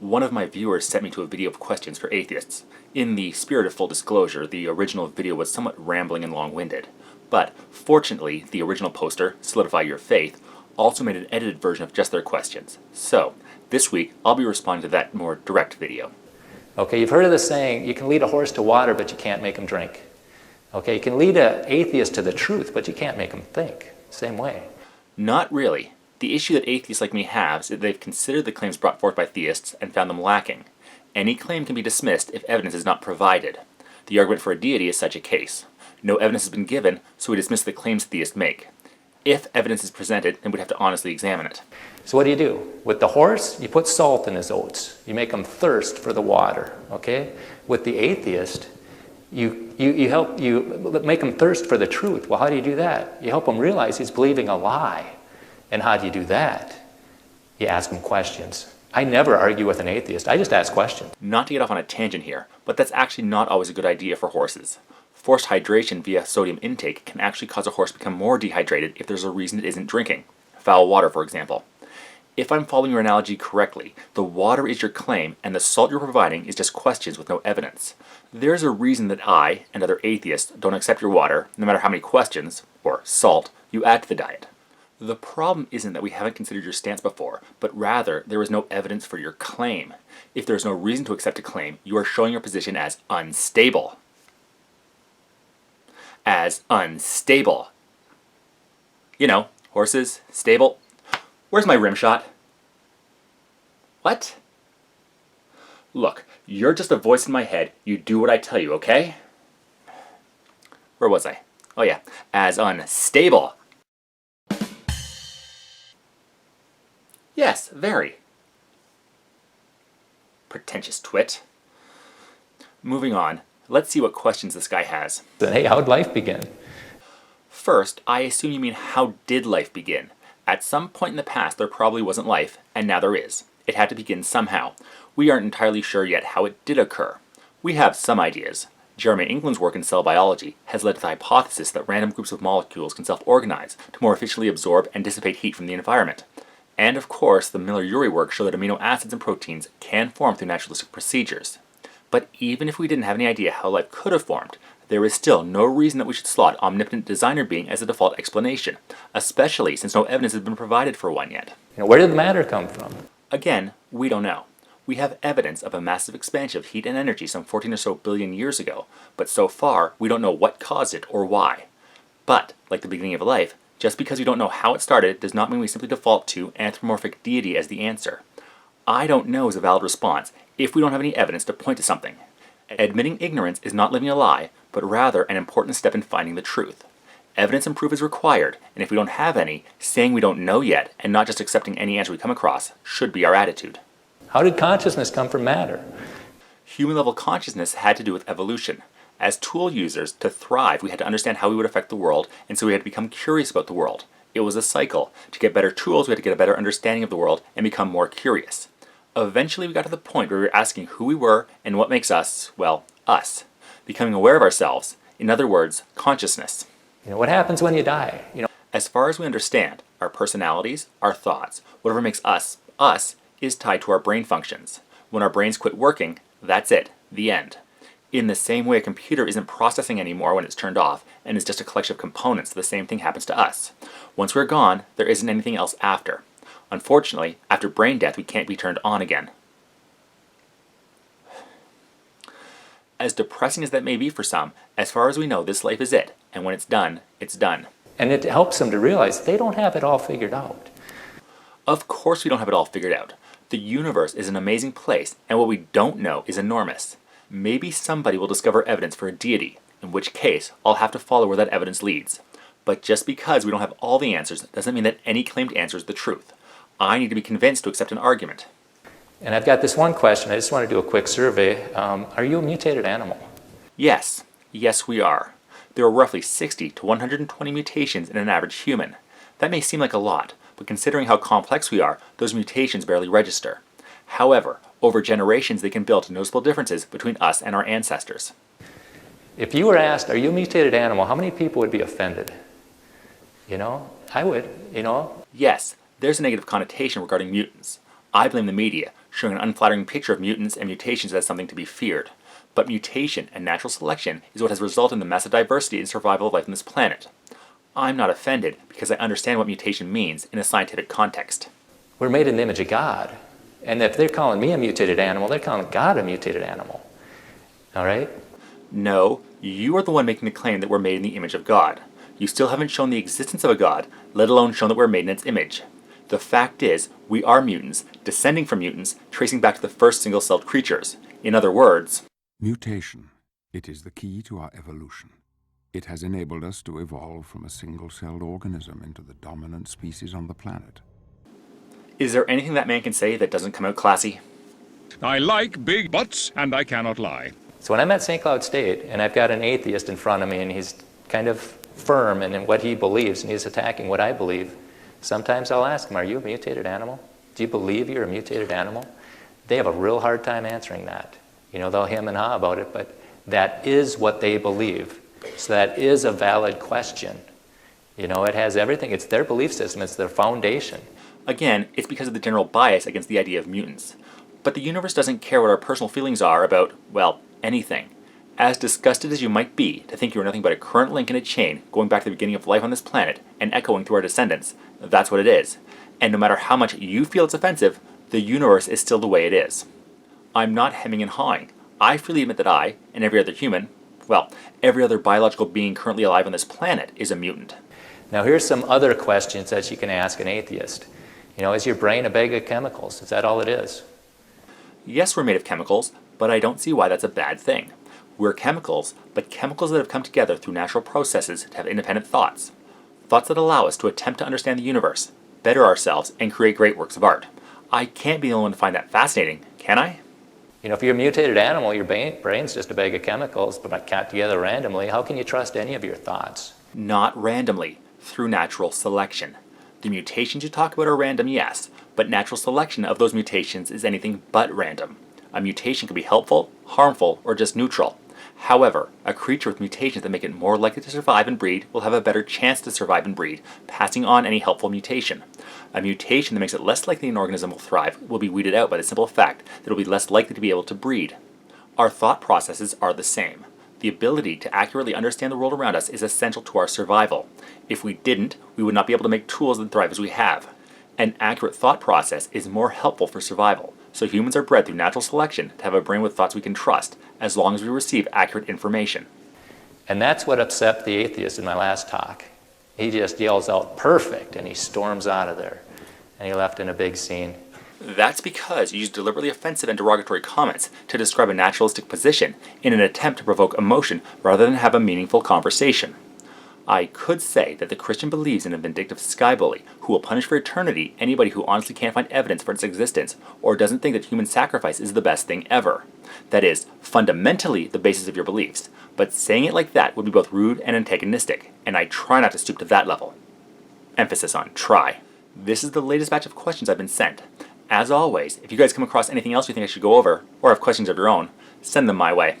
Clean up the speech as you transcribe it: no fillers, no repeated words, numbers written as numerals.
One of my viewers sent me to a video of questions for atheists. In the spirit of full disclosure, the original video was somewhat rambling and long-winded. But, fortunately, the original poster, Solidify Your Faith, also made an edited version of just their questions. So, this week, I'll be responding to that more direct video. Okay, you've heard of the saying, you can lead a horse to water, but you can't make him drink. Okay, you can lead an atheist to the truth, but you can't make him think. Same way. Not really. The issue that atheists like me have is that they've considered the claims brought forth by theists and found them lacking. Any claim can be dismissed if evidence is not provided. The argument for a deity is such a case. No evidence has been given, so we dismiss the claims theists make. If evidence is presented, then we'd have to honestly examine it. So what do? With the horse, you put salt in his oats. You make him thirst for the water, okay? With the atheist, you make him thirst for the truth. Well, how do you do that? You help him realize he's believing a lie. And how do you do that? You ask him questions. I never argue with an atheist. I just ask questions. Not to get off on a tangent here, but that's actually not always a good idea for horses. Forced hydration via sodium intake can actually cause a horse to become more dehydrated if there's a reason it isn't drinking. Foul water, for example. If I'm following your analogy correctly, the water is your claim and the salt you're providing is just questions with no evidence. There's a reason that I and other atheists don't accept your water, no matter how many questions, or salt, you add to the diet. The problem isn't that we haven't considered your stance before, but rather there is no evidence for your claim. If there is no reason to accept a claim, you are showing your position as unstable. As unstable. You know, horses, stable. Where's my rim shot? What? Look, you're just a voice in my head. You do what I tell you, okay? Where was I? Oh yeah, as unstable. Yes, very. Pretentious twit. Moving on, let's see what questions this guy has. Hey, how'd life begin? First, I assume you mean how did life begin? At some point in the past there probably wasn't life, and now there is. It had to begin somehow. We aren't entirely sure yet how it did occur. We have some ideas. Jeremy England's work in cell biology has led to the hypothesis that random groups of molecules can self-organize to more efficiently absorb and dissipate heat from the environment. And of course, the Miller-Urey work showed that amino acids and proteins can form through naturalistic procedures. But even if we didn't have any idea how life could have formed, there is still no reason that we should slot omnipotent designer being as a default explanation, especially since no evidence has been provided for one yet. Where did the matter come from? Again, we don't know. We have evidence of a massive expansion of heat and energy some 14 or so billion years ago, but so far we don't know what caused it or why. But, like the beginning of life, just because we don't know how it started does not mean we simply default to anthropomorphic deity as the answer. I don't know is a valid response if we don't have any evidence to point to something. Admitting ignorance is not living a lie, but rather an important step in finding the truth. Evidence and proof is required, and if we don't have any, saying we don't know yet and not just accepting any answer we come across should be our attitude. How did consciousness come from matter? Human-level consciousness had to do with evolution. As tool users, to thrive, we had to understand how we would affect the world, and so we had to become curious about the world. It was a cycle. To get better tools, we had to get a better understanding of the world and become more curious. Eventually, we got to the point where we were asking who we were and what makes us, well, us. Becoming aware of ourselves. In other words, consciousness. What happens when you die? As far as we understand, our personalities, our thoughts, whatever makes us, us, is tied to our brain functions. When our brains quit working, that's it. The end. In the same way a computer isn't processing anymore when it's turned off and is just a collection of components, the same thing happens to us. Once we're gone, there isn't anything else after. Unfortunately, after brain death, we can't be turned on again. As depressing as that may be for some, as far as we know, this life is it, and when it's done, it's done. And it helps them to realize they don't have it all figured out. Of course we don't have it all figured out. The universe is an amazing place, and what we don't know is enormous. Maybe somebody will discover evidence for a deity, in which case I'll have to follow where that evidence leads. But just because we don't have all the answers doesn't mean that any claimed answer is the truth. I need to be convinced to accept an argument. And I've got this one question. I just want to do a quick survey. Are you a mutated animal? Yes. Yes, we are. There are roughly 60 to 120 mutations in an average human. That may seem like a lot, but considering how complex we are, those mutations barely register. However, over generations they can build noticeable differences between us and our ancestors. If you were asked, are you a mutated animal, how many people would be offended? I would, Yes, there's a negative connotation regarding mutants. I blame the media, showing an unflattering picture of mutants and mutations as something to be feared. But mutation and natural selection is what has resulted in the massive diversity and survival of life on this planet. I'm not offended because I understand what mutation means in a scientific context. We're made in the image of God. And if they're calling me a mutated animal, they're calling God a mutated animal. All right? No, you are the one making the claim that we're made in the image of God. You still haven't shown the existence of a God, let alone shown that we're made in its image. The fact is, we are mutants, descending from mutants, tracing back to the first single-celled creatures. In other words, mutation. It is the key to our evolution. It has enabled us to evolve from a single-celled organism into the dominant species on the planet. Is there anything that man can say that doesn't come out classy? I like big butts, and I cannot lie. So when I'm at St. Cloud State, and I've got an atheist in front of me, and he's kind of firm in what he believes, and he's attacking what I believe, sometimes I'll ask him, are you a mutated animal? Do you believe you're a mutated animal? They have a real hard time answering that. You know, they'll hem and haw about it, but that is what they believe. So that is a valid question. You know, it has everything. It's their belief system. It's their foundation. Again, it's because of the general bias against the idea of mutants. But the universe doesn't care what our personal feelings are about, well, anything. As disgusted as you might be to think you are nothing but a current link in a chain going back to the beginning of life on this planet and echoing through our descendants, that's what it is. And no matter how much you feel it's offensive, the universe is still the way it is. I'm not hemming and hawing. I freely admit that I, and every other human, well, every other biological being currently alive on this planet is a mutant. Now here's some other questions that you can ask an atheist. You know, is your brain a bag of chemicals? Is that all it is? Yes, we're made of chemicals, but I don't see why that's a bad thing. We're chemicals, but chemicals that have come together through natural processes to have independent thoughts. Thoughts that allow us to attempt to understand the universe, better ourselves, and create great works of art. I can't be the only one to find that fascinating, can I? You know, if you're a mutated animal, your brain's just a bag of chemicals, but got together randomly. How can you trust any of your thoughts? Not randomly, through natural selection. The mutations you talk about are random, yes, but natural selection of those mutations is anything but random. A mutation can be helpful, harmful, or just neutral. However, a creature with mutations that make it more likely to survive and breed will have a better chance to survive and breed, passing on any helpful mutation. A mutation that makes it less likely an organism will thrive will be weeded out by the simple fact that it will be less likely to be able to breed. Our thought processes are the same. The ability to accurately understand the world around us is essential to our survival. If we didn't, we would not be able to make tools that thrive as we have. An accurate thought process is more helpful for survival, so humans are bred through natural selection to have a brain with thoughts we can trust, as long as we receive accurate information. And that's what upset the atheist in my last talk. He just yells out, "Perfect," and he storms out of there. And he left in a big scene. That's because you use deliberately offensive and derogatory comments to describe a naturalistic position in an attempt to provoke emotion rather than have a meaningful conversation. I could say that the Christian believes in a vindictive sky bully who will punish for eternity anybody who honestly can't find evidence for its existence or doesn't think that human sacrifice is the best thing ever. That is, fundamentally the basis of your beliefs, but saying it like that would be both rude and antagonistic, and I try not to stoop to that level. Emphasis on try. This is the latest batch of questions I've been sent. As always, if you guys come across anything else you think I should go over, or have questions of your own, send them my way.